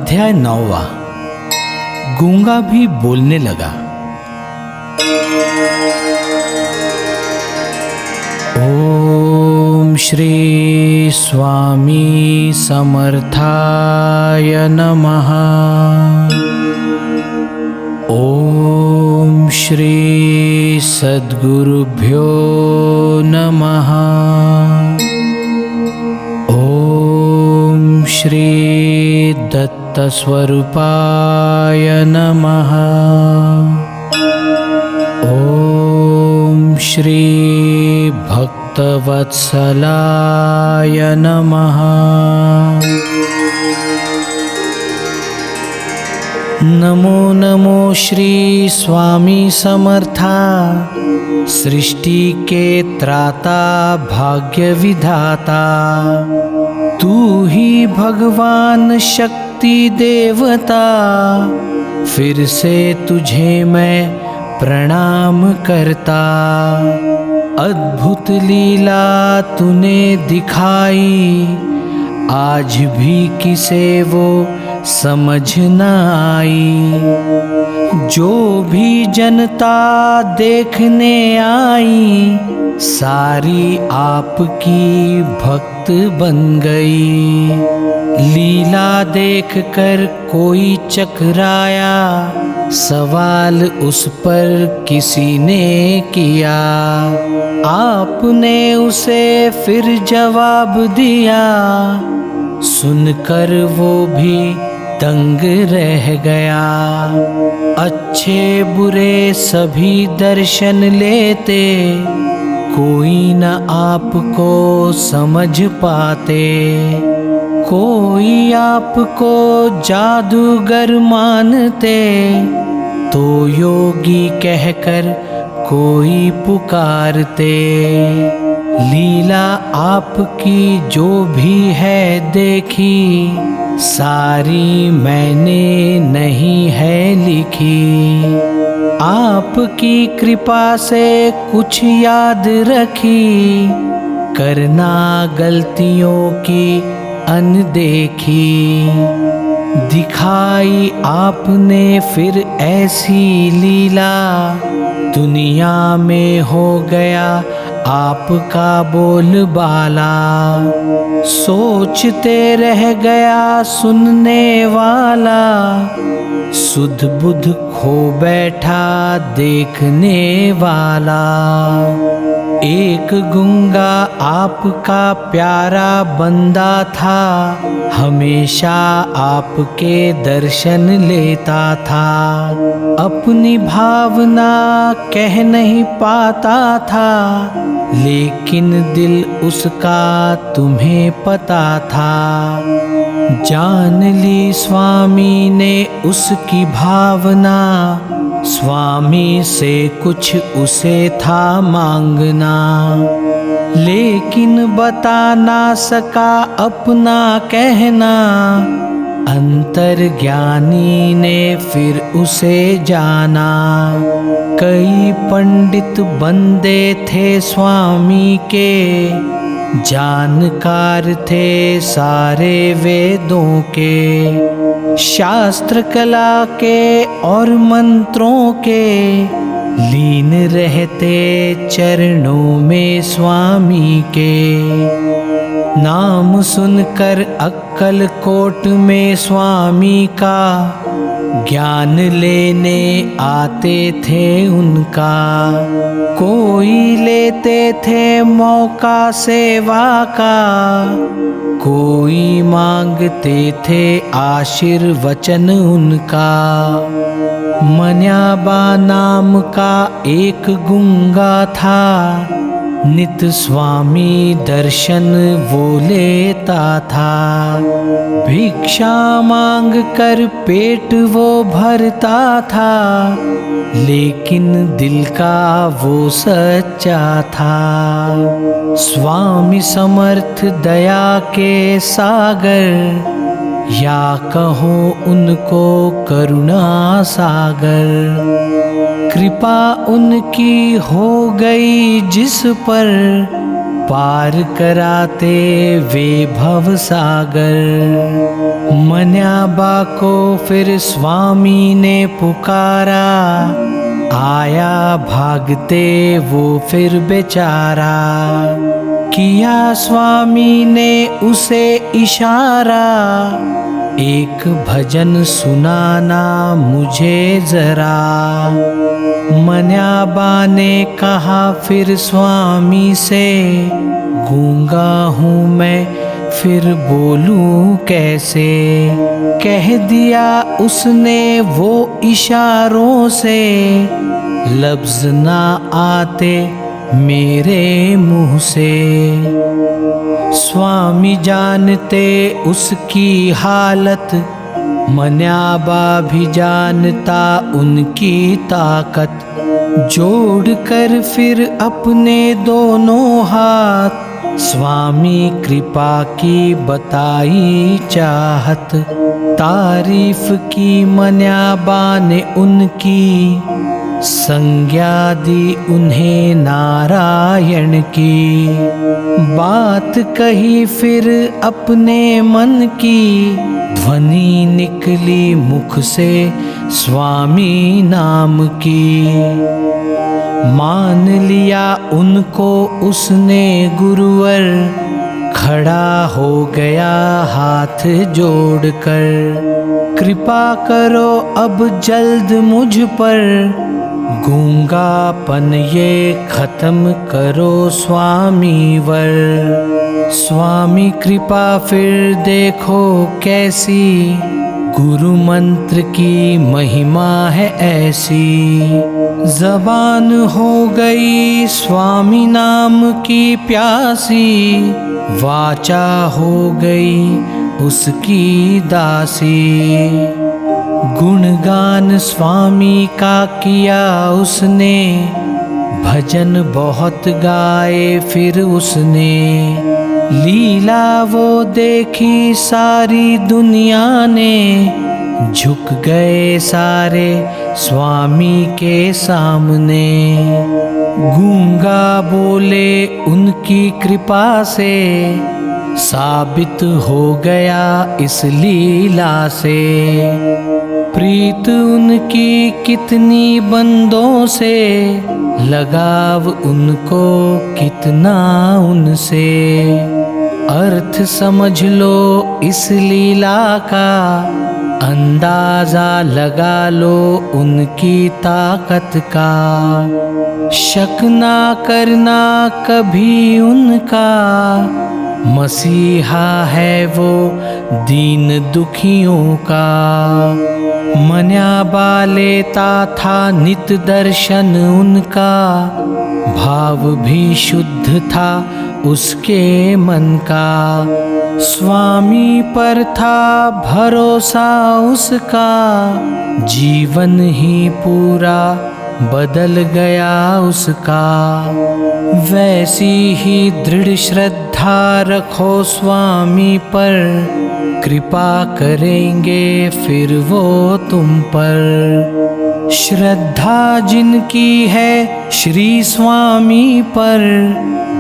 अध्याय 9वां। गूंगा भी बोलने लगा। ओम श्री स्वामी समर्थाय नमः। ओम श्री सद्गुरुभ्यो नमः। ओम श्री दत्तस्वरूपाय नमः। ओम श्री भक्तवत्सलाय नमः। नमो नमो श्री स्वामी समर्था, सृष्टि के त्राता भाग्य विधाता। तू ही भगवान शक्ति देवता, फिर से तुझे मैं प्रणाम करता। अद्भुत लीला तूने दिखाई, आज भी किसे वो समझ न आई। जो भी जनता देखने आई, सारी आपकी भक्त बन गई। लीला देखकर कोई चकराया, सवाल उस पर किसी ने किया। आपने उसे फिर जवाब दिया, सुनकर वो भी दंग रह गया। अच्छे बुरे सभी दर्शन लेते, कोई न आपको समझ पाते। कोई आपको जादूगर मानते, तो योगी कहकर कोई पुकारते। लीला आपकी जो भी है देखी, सारी मैंने नहीं है लिखी। आपकी कृपा से कुछ याद रखी, करना गलतियों की अनदेखी। दिखाई आपने फिर ऐसी लीला, दुनिया में हो गया आपका बोलबाला। सोचते रह गया सुनने वाला, सुध बुध खो बैठा देखने वाला। एक गूंगा आपका प्यारा बंदा था, हमेशा आपके दर्शन लेता था। अपनी भावना कह नहीं पाता था, लेकिन दिल उसका तुम्हें पता था। जान ली स्वामी ने उसकी भावना, स्वामी से कुछ उसे था मांगना। लेकिन बता ना सका अपना कहना, अंतर्ज्ञानी ने फिर उसे जाना। कई पंडित बंदे थे स्वामी के, जानकार थे सारे वेदों के। शास्त्र कला के और मंत्रों के, लीन रहते चरणों में स्वामी के। नाम सुनकर अक्कलकोट में स्वामी का, ज्ञान लेने आते थे उनका। कोई लेते थे मौका सेवा का, कोई मांगते थे आशीर्वचन उनका। मन्याबा नाम का एक गूंगा था, नित स्वामी दर्शन वो लेता था। भिक्षा मांग कर पेट वो भरता था, लेकिन दिल का वो सच्चा था। स्वामी समर्थ दया के सागर, या कहो उनको करुणा सागर। कृपा उनकी हो गई जिस पर, पार कराते वे भव सागर। मन्याबा को फिर स्वामी ने पुकारा, आया भागते वो फिर बेचारा। किया स्वामी ने उसे इशारा, एक भजन सुनाना मुझे जरा। मन्याबा ने कहा फिर स्वामी से, गूंगा हूँ मैं फिर बोलूं कैसे। कह दिया उसने वो इशारों से, लफ्ज ना आते मेरे मुंह से। स्वामी जानते उसकी हालत, मन्याबा भी जानता उनकी ताकत। जोड़ कर फिर अपने दोनों हाथ, स्वामी कृपा की बताई चाहत। तारीफ की मन्याबा ने उनकी, संज्ञा दी उन्हें नारायण की। बात कही फिर अपने मन की, ध्वनि निकली मुख से स्वामी नाम की। मान लिया उनको उसने गुरुवर, खड़ा हो गया हाथ जोड़कर। कृपा करो अब जल्द मुझ पर, गूंगापन ये खत्म करो स्वामी वर। स्वामी कृपा फिर देखो कैसी, गुरु मंत्र की महिमा है ऐसी। ज़बान हो गई स्वामी नाम की प्यासी, वाचा हो गई उसकी दासी। गुणगान स्वामी का किया उसने, भजन बहुत गाए फिर उसने। लीला वो देखी सारी दुनिया ने, झुक गए सारे स्वामी के सामने। गूंगा बोले उनकी कृपा से, साबित हो गया इस लीला से। प्रीत उनकी कितनी बंदों से, लगाव उनको कितना उनसे। अर्थ समझ लो इस लीला का, अंदाजा लगा लो उनकी ताकत का। शक ना करना कभी उनका, मसीहा है वो दीन दुखियों का। मन्याबा लेता था नित दर्शन उनका, भाव भी शुद्ध था उसके मन का। स्वामी पर था भरोसा उसका, जीवन ही पूरा बदल गया उसका। वैसी ही दृढ़ श्रद्धा रखो स्वामी पर, कृपा करेंगे फिर वो तुम पर। श्रद्धा जिनकी है श्री स्वामी पर,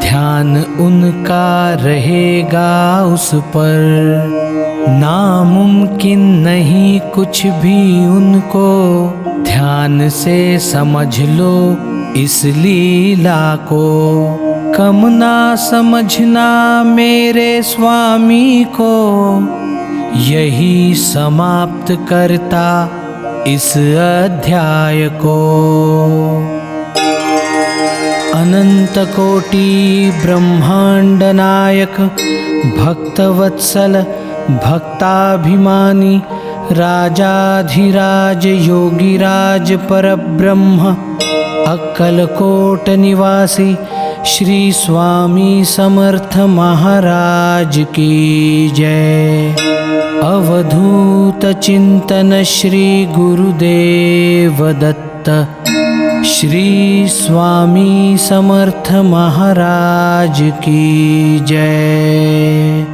ध्यान उनका रहेगा उस पर। नामुमकिन नहीं कुछ भी उनको, ध्यान से समझ लो इस लीला को। कम ना समझना मेरे स्वामी को, यही समाप्त करता इस अध्याय को। अनंत कोटि ब्रह्मांड नायक, भक्तवत्सल भक्ताभिमानी, राजाधिराज योगीराज परब्रह्म, अक्कलकोट निवासी श्री स्वामी समर्थ महाराज की जय। अवधूत चिंतन श्री गुरुदेव दत्त, श्री स्वामी समर्थ महाराज की जय।